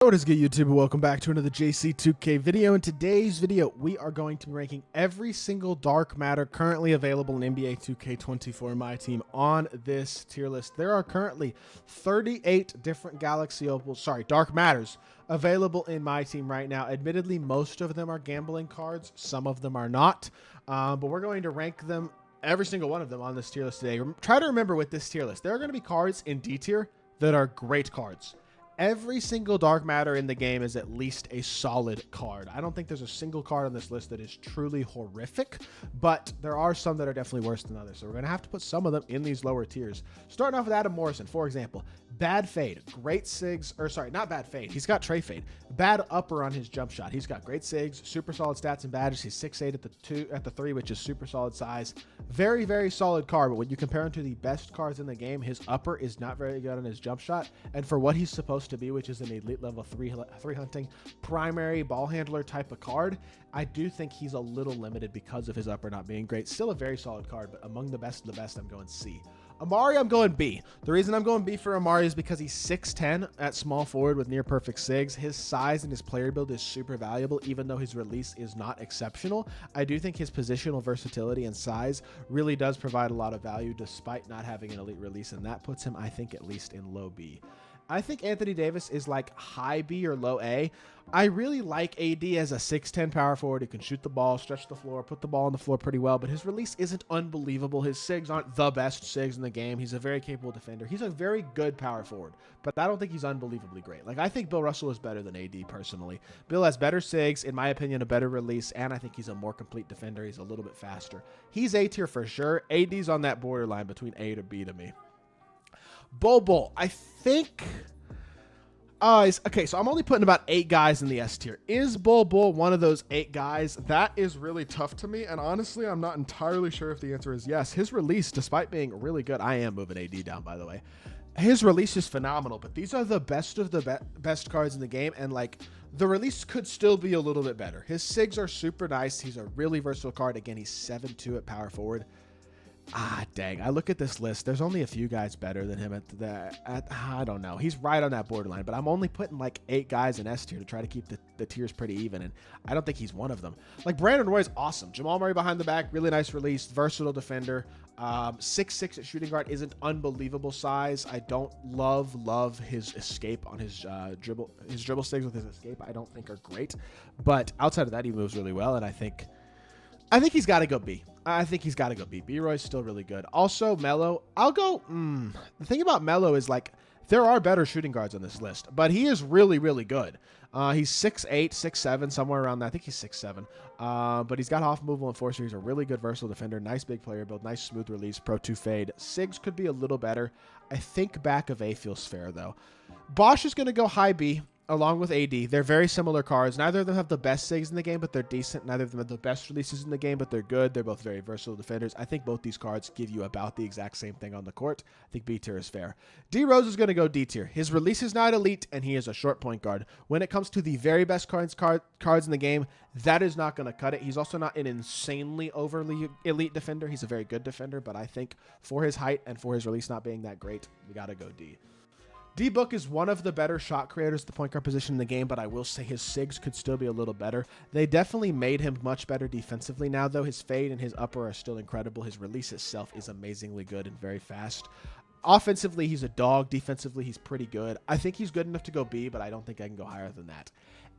What is good, YouTube? Welcome back to another JC2K video. In today's video, we are going to be ranking every single dark matter currently available in NBA 2K24 MyTEAM on this tier list. There are currently 38 different dark matters available in MyTEAM right now. Admittedly, most of them are gambling cards. Some of them are not, but we're going to rank them, every single one of them, on this tier list today. Try to remember with this tier list, there are going to be cards in D tier that are great cards. Every single dark matter in the game is at least a solid card. I don't think there's a single card on this list that is truly horrific, but there are some that are definitely worse than others. So we're going to have to put some of them in these lower tiers. Starting off with Adam Morrison, for example. Bad fade, great sigs, or sorry, not bad fade. He's got tray fade. Bad upper on his jump shot. He's got great sigs, super solid stats and badges. He's 6'8" at the 3, which is super solid size. Very, very solid card, but when you compare him to the best cards in the game, his upper is not very good on his jump shot, and for what he's supposed to be, which is an elite level 3 hunting primary ball handler type of card, I do think he's a little limited because of his upper not being great. Still a very solid card, but among the best of the best, I'm going C. Amari, I'm going B. The reason I'm going B for Amari is because he's 6'10" at small forward with near perfect sigs. His size and his player build is super valuable, even though his release is not exceptional. I do think his positional versatility and size really does provide a lot of value despite not having an elite release, and that puts him, I think, at least in low B. I think Anthony Davis is like high B or low A. I really like AD as a 6'10" power forward who can shoot the ball, stretch the floor, put the ball on the floor pretty well, but his release isn't unbelievable. His sigs aren't the best sigs in the game. He's a very capable defender. He's a very good power forward, but I don't think he's unbelievably great. Like, I think Bill Russell is better than AD personally. Bill has better sigs, in my opinion, a better release, and I think he's a more complete defender. He's a little bit faster. He's A tier for sure. AD's on that borderline between A to B to me. Bol, I think... okay, so I'm only putting about 8 guys in the S tier. Is Bol one of those 8 guys? That is really tough to me, and honestly, I'm not entirely sure if the answer is yes. His release, despite being really good, I am moving AD down, by the way. His release is phenomenal, but these are the best of the best cards in the game, and like, the release could still be a little bit better. His sigs are super nice. He's a really versatile card. Again, he's 7'2" at power forward. Dang. I look at this list. There's only a few guys better than him I don't know. He's right on that borderline, but I'm only putting like 8 guys in S tier to try to keep the tiers pretty even, and I don't think he's one of them. Like, Brandon Roy's awesome. Jamal Murray behind the back, really nice release, versatile defender. 6'6" at shooting guard isn't unbelievable size. I don't love his escape on his dribble stigs with his escape. I don't think are great, but outside of that, he moves really well, and I think he's got to go B. I think he's got to go B. B-Roy's still really good. Also, Melo, I'll go... The thing about Melo is, like, there are better shooting guards on this list, but he is really, really good. He's 6'8", 6'7", somewhere around that. I think he's 6'7". But he's got off movable enforcer. He's a really good versatile defender. Nice big player build. Nice smooth release. Pro 2 fade. Sigs could be a little better. I think back of A feels fair, though. Bosch is going to go high B, along with AD. They're very similar cards. Neither of them have the best sigs in the game, but they're decent. Neither of them have the best releases in the game, but they're good. They're both very versatile defenders. I think both these cards give you about the exact same thing on the court. I think B tier is fair. D Rose is going to go D tier. His release is not elite, and he is a short point guard. When it comes to the very best cards in the game, that is not going to cut it. He's also not an insanely overly elite defender. He's a very good defender, but I think for his height and for his release not being that great, we got to go D. D-Book is one of the better shot creators at the point guard position in the game, but I will say his sigs could still be a little better. They definitely made him much better defensively now, though. His fade and his upper are still incredible. His release itself is amazingly good and very fast. Offensively, he's a dog. Defensively, he's pretty good. I think he's good enough to go B, but I don't think I can go higher than that.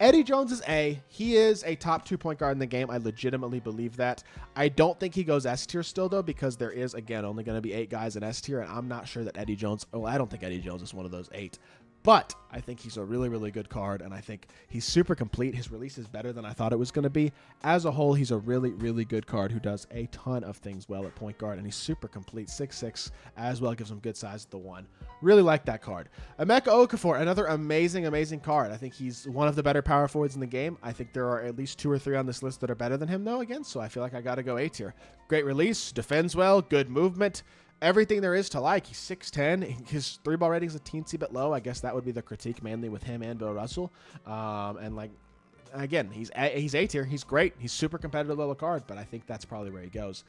Eddie Jones is A. He is a top 2 point guard in the game. I legitimately believe that. I don't think he goes S tier still, though, because there is, again, only going to be 8 guys in S tier, and I'm not sure that Eddie Jones... Well, I don't think Eddie Jones is one of those 8. But I think he's a really, really good card, and I think he's super complete. His release is better than I thought it was going to be. As a whole, he's a really, really good card who does a ton of things well at point guard, and he's super complete. 6'6", as well, gives him good size at the 1. Really like that card. Emeka Okafor, another amazing, amazing card. I think he's one of the better power forwards in the game. I think there are at least 2 or 3 on this list that are better than him, though, again, so I feel like I got to go A tier. Great release, defends well, good movement. Everything there is to like. He's 6'10". His 3-ball rating is a teensy bit low. I guess that would be the critique mainly with him and Bill Russell. And like, again, he's A tier. He's great. He's super competitive level card, but I think that's probably where he goes.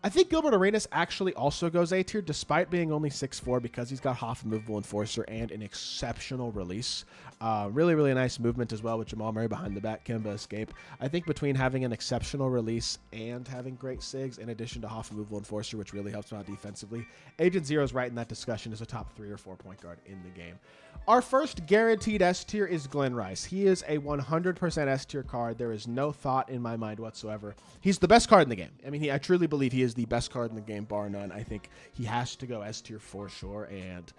I think Gilbert Arenas actually also goes A tier despite being only 6'4", because he's got Hoff Movable Enforcer and an exceptional release. Really, really nice movement as well with Jamal Murray behind the back, Kemba escape. I think between having an exceptional release and having great SIGs, in addition to Hoff Movable Enforcer, which really helps him out defensively, Agent Zero is right in that discussion as a top 3 or 4 point guard in the game. Our first guaranteed S tier is Glenn Rice. He is a 100% S tier card. There is no thought in my mind whatsoever. He's the best card in the game. I mean, I truly believe he is the best card in the game, bar none. I think he has to go S tier for sure, and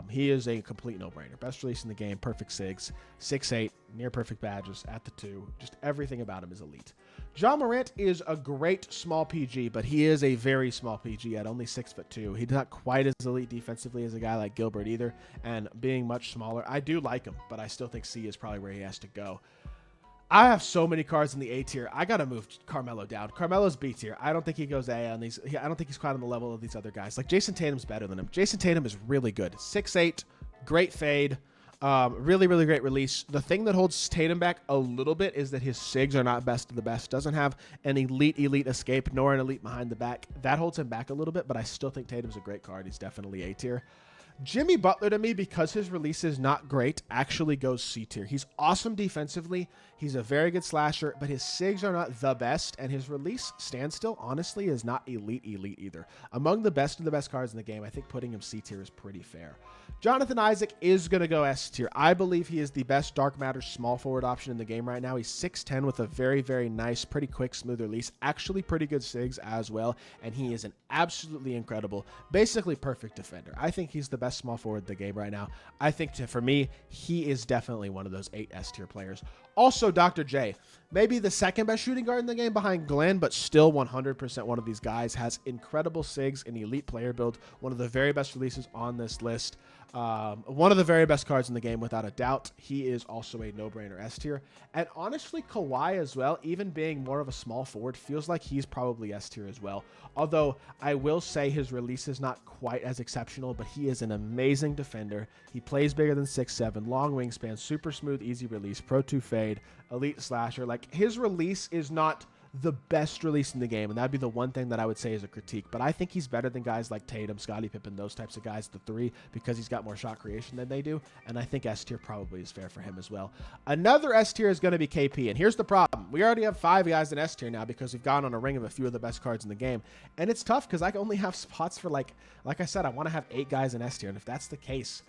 he is a complete no-brainer. Best release in the game, perfect SIGs, 6'8", near perfect badges at the 2. Just everything about him is elite. John Morant is a great small PG, but he is a very small PG at only 6'2". He's not quite as elite defensively as a guy like Gilbert either, and being much smaller, I do like him, but I still think C is probably where he has to go. I have so many cards in the A tier. I got to move Carmelo down. Carmelo's B tier. I don't think he goes A on these. I don't think he's quite on the level of these other guys. Like Jason Tatum's better than him. Jason Tatum is really good. 6'8", great fade. Really, really great release. The thing that holds Tatum back a little bit is that his SIGs are not best of the best. Doesn't have an elite escape, nor an elite behind the back. That holds him back a little bit, but I still think Tatum's a great card. He's definitely A tier. Jimmy Butler, to me, because his release is not great, actually goes C tier. He's awesome defensively. He's a very good slasher, but his SIGs are not the best, and his release standstill, honestly, is not elite either. Among the best of the best cards in the game, I think putting him C tier is pretty fair. Jonathan Isaac is going to go S tier. I believe he is the best dark matter small forward option in the game right now. He's 6'10" with a very, very nice, pretty quick, smooth release. Actually pretty good SIGs as well, and he is an absolutely incredible, basically perfect defender. I think he's the best small forward in the game right now. I think, for me, he is definitely one of those 8 S tier players. Also, Dr. J, maybe the second best shooting guard in the game behind Glenn, but still 100% one of these guys. Has incredible SIGs, an elite player build, one of the very best releases on this list. One of the very best cards in the game, without a doubt. He is also a no-brainer S tier. And honestly, Kawhi as well, even being more of a small forward, feels like he's probably S tier as well. Although I will say his release is not quite as exceptional, but he is an amazing defender. He plays bigger than 6'7", long wingspan, super smooth, easy release, Pro 2 fade, elite slasher. Like, his release is not the best release in the game, and that'd be the one thing that I would say is a critique. But I think he's better than guys like Tatum, Scottie Pippen, those types of guys, the 3, because he's got more shot creation than they do, and I think S tier probably is fair for him as well. Another S tier is going to be KP, and here's the problem. We already have 5 guys in S tier now because we've gone on a ring of a few of the best cards in the game, and it's tough because I only have spots for, like I said, I want to have 8 guys in S tier, and if that's the case,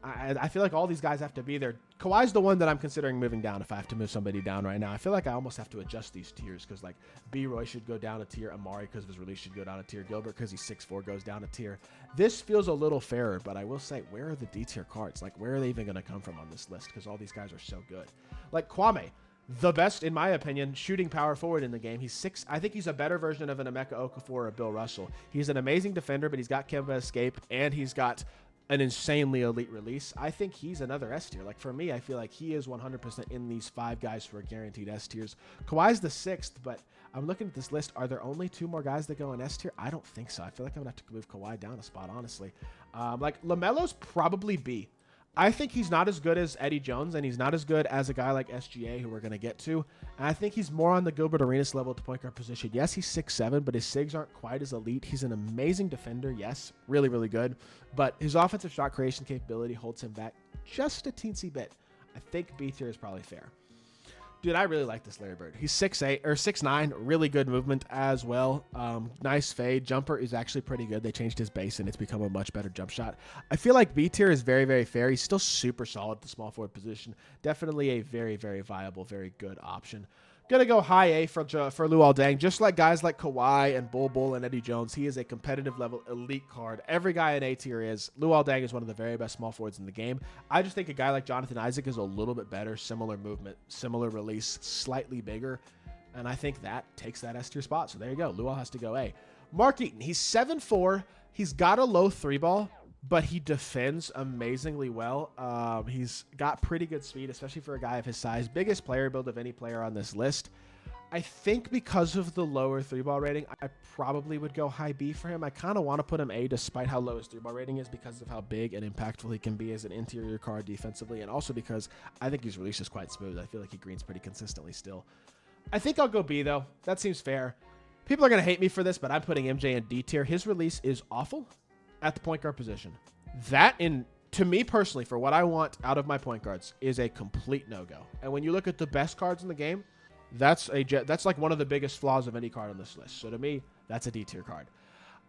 I feel like all these guys have to be there. Kawhi's the one that I'm considering moving down if I have to move somebody down right now. I feel like I almost have to adjust these tiers because, like, B-Roy should go down a tier. Amari, because of his release, should go down a tier. Gilbert, because he's 6'4", goes down a tier. This feels a little fairer, but I will say, where are the D-tier cards? Like, where are they even going to come from on this list? Because all these guys are so good. Like, Kwame, the best, in my opinion, shooting power forward in the game. He's 6. I think he's a better version of an Emeka Okafor or a Bill Russell. He's an amazing defender, but he's got Kemba escape, and he's got an insanely elite release. I think he's another S tier. Like, for me, I feel like he is 100% in these 5 guys for guaranteed S tiers. Kawhi's the 6th, but I'm looking at this list. Are there only 2 more guys that go in S tier? I don't think so. I feel like I'm gonna have to move Kawhi down a spot, honestly. Like, LaMelo's probably B. I think he's not as good as Eddie Jones, and he's not as good as a guy like SGA, who we're going to get to. And I think he's more on the Gilbert Arenas level at the point guard position. Yes, he's 6'7", but his SIGs aren't quite as elite. He's an amazing defender, yes, really, really good. But his offensive shot creation capability holds him back just a teensy bit. I think B tier is probably fair. Dude, I really like this Larry Bird. He's 6'8" or 6'9", really good movement as well. Nice fade. Jumper is actually pretty good. They changed his base, and it's become a much better jump shot. I feel like B tier is very, very fair. He's still super solid at the small forward position. Definitely a very, very viable, very good option. Gonna go high A for Luol Deng. Just like guys like Kawhi and Bull and Eddie Jones, he is a competitive level elite card. Every guy in A tier is. Luol Deng is one of the very best small forwards in the game. I just think a guy like Jonathan Isaac is a little bit better. Similar movement, similar release, slightly bigger. And I think that takes that S tier spot. So there you go. Luol has to go A. Mark Eaton, he's 7'4". He's got a low 3-ball, but he defends amazingly well. He's got pretty good speed, especially for a guy of his size. Biggest player build of any player on this list. I think because of the lower 3-ball rating, I probably would go high B for him. I kind of want to put him A despite how low his 3-ball rating is because of how big and impactful he can be as an interior card defensively, and also because I think his release is quite smooth. I feel like he greens pretty consistently still. I think I'll go B, though. That seems fair. People are going to hate me for this, but I'm putting MJ in D tier. His release is awful at the point guard position. That, to me personally, for what I want out of my point guards, is a complete no-go. And when you look at the best cards in the game, that's like one of the biggest flaws of any card on this list. So to me, that's a D tier card.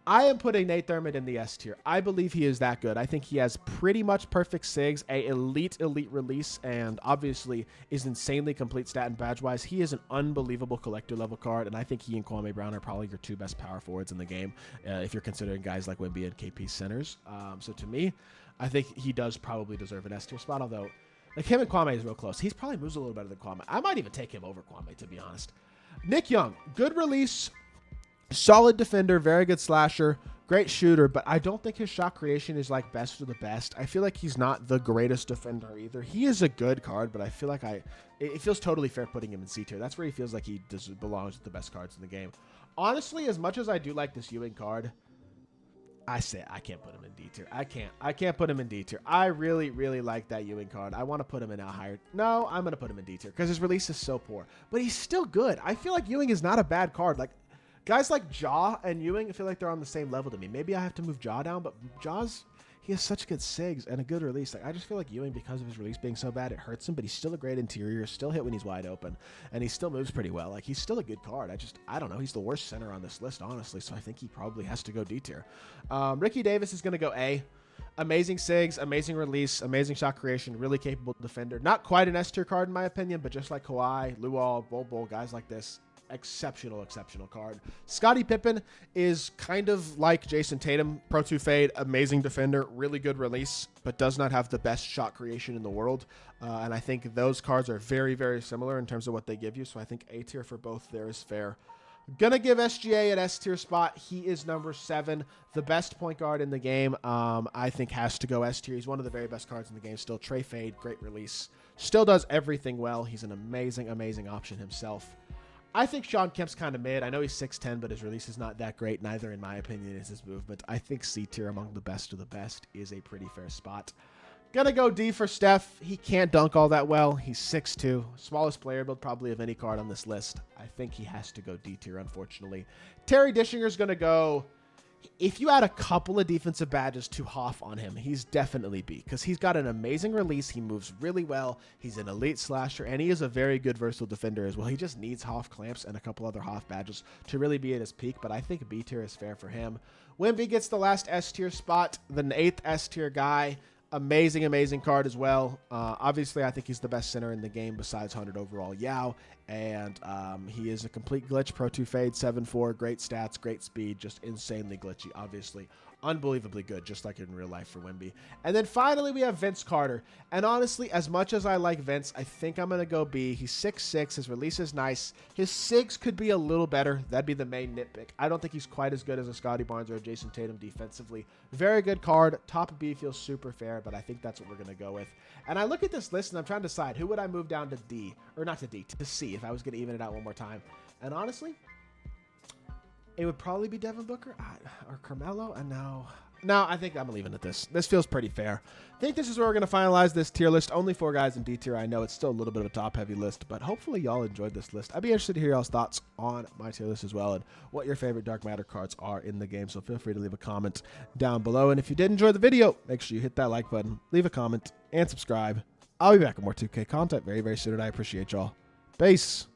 I am putting Nate Thurmond in the S tier. I believe he is that good. I think he has pretty much perfect SIGs, a elite release, and obviously is insanely complete stat and badge-wise. He is an unbelievable collector-level card, and I think he and Kwame Brown are probably your two best power forwards in the game, if you're considering guys like Wemby and KP centers. So to me, I think he does probably deserve an S tier spot, although like him and Kwame is real close. He's probably moves a little better than Kwame. I might even take him over Kwame, to be honest. Nick Young, good release. Solid defender, very good slasher, great shooter, but I don't think his shot creation is like best of the best. I feel like he's not the greatest defender either. He is a good card, but I feel like it feels totally fair putting him in C tier. That's where he feels like he belongs with the best cards in the game. Honestly, as much as I do like this Ewing card, I can't put him in D tier. I can't put him in D tier. I really, really like that Ewing card. I want to put him in a higher. No, I'm going to put him in D tier because his release is so poor, but he's still good. I feel like Ewing is not a bad card. Like, guys like Jaw and Ewing, I feel like they're on the same level to me. Maybe I have to move Jaw down, but he has such good SIGs and a good release. Like, I just feel like Ewing, because of his release being so bad, it hurts him, but he's still a great interior, still hit when he's wide open, and he still moves pretty well. Like, he's still a good card. I don't know. He's the worst center on this list, honestly, so I think he probably has to go D tier. Ricky Davis is going to go A. Amazing SIGs, amazing release, amazing shot creation, really capable defender. Not quite an S tier card in my opinion, but just like Kawhi, Luol, Bol, guys like this, exceptional card. Scottie Pippen is kind of like Jason Tatum, Pro 2 fade, amazing defender, really good release, but does not have the best shot creation in the world. And I think those cards are very, very similar in terms of what they give you. So I think A tier for both there is fair. Gonna give SGA an S tier spot. He is number 7, the best point guard in the game. I think has to go S tier. He's one of the very best cards in the game. Still Trey fade, great release. Still does everything well. He's an amazing option himself. I think Sean Kemp's kind of mid. I know he's 6'10", but his release is not that great. Neither, in my opinion, is his movement. I think C tier among the best of the best is a pretty fair spot. Gonna go D for Steph. He can't dunk all that well. He's 6'2", smallest player build probably of any card on this list. I think he has to go D tier, unfortunately. Terry Dishinger's gonna go. If you add a couple of defensive badges to Hoff on him, he's definitely B, because he's got an amazing release. He moves really well. He's an elite slasher, and he is a very good versatile defender as well. He just needs Hoff clamps and a couple other Hoff badges to really be at his peak, but I think B tier is fair for him. Wemby gets the last S tier spot, the 8th S tier guy. Amazing card as well. Obviously, I think he's the best center in the game besides 100 overall Yao. And he is a complete glitch. Pro 2 fade, 7'4", great stats, great speed, just insanely glitchy, obviously. Unbelievably good, just like in real life for Wemby. And then finally, we have Vince Carter. And honestly, as much as I like Vince, I think I'm going to go B. He's 6'6". His release is nice. His SIGs could be a little better. That'd be the main nitpick. I don't think he's quite as good as a Scottie Barnes or a Jason Tatum defensively. Very good card. Top B feels super fair, but I think that's what we're going to go with. And I look at this list, and I'm trying to decide who would I move down to D, or not to D, to C, if I was going to even it out one more time. And honestly, it would probably be Devin Booker or Carmelo. And no, I think I'm leaving at this. This feels pretty fair. I think this is where we're going to finalize this tier list. Only 4 guys in D tier. I know it's still a little bit of a top-heavy list, but hopefully y'all enjoyed this list. I'd be interested to hear y'all's thoughts on my tier list as well and what your favorite Dark Matter cards are in the game. So feel free to leave a comment down below. And if you did enjoy the video, make sure you hit that like button, leave a comment, and subscribe. I'll be back with more 2K content very, very soon, and I appreciate y'all. Peace.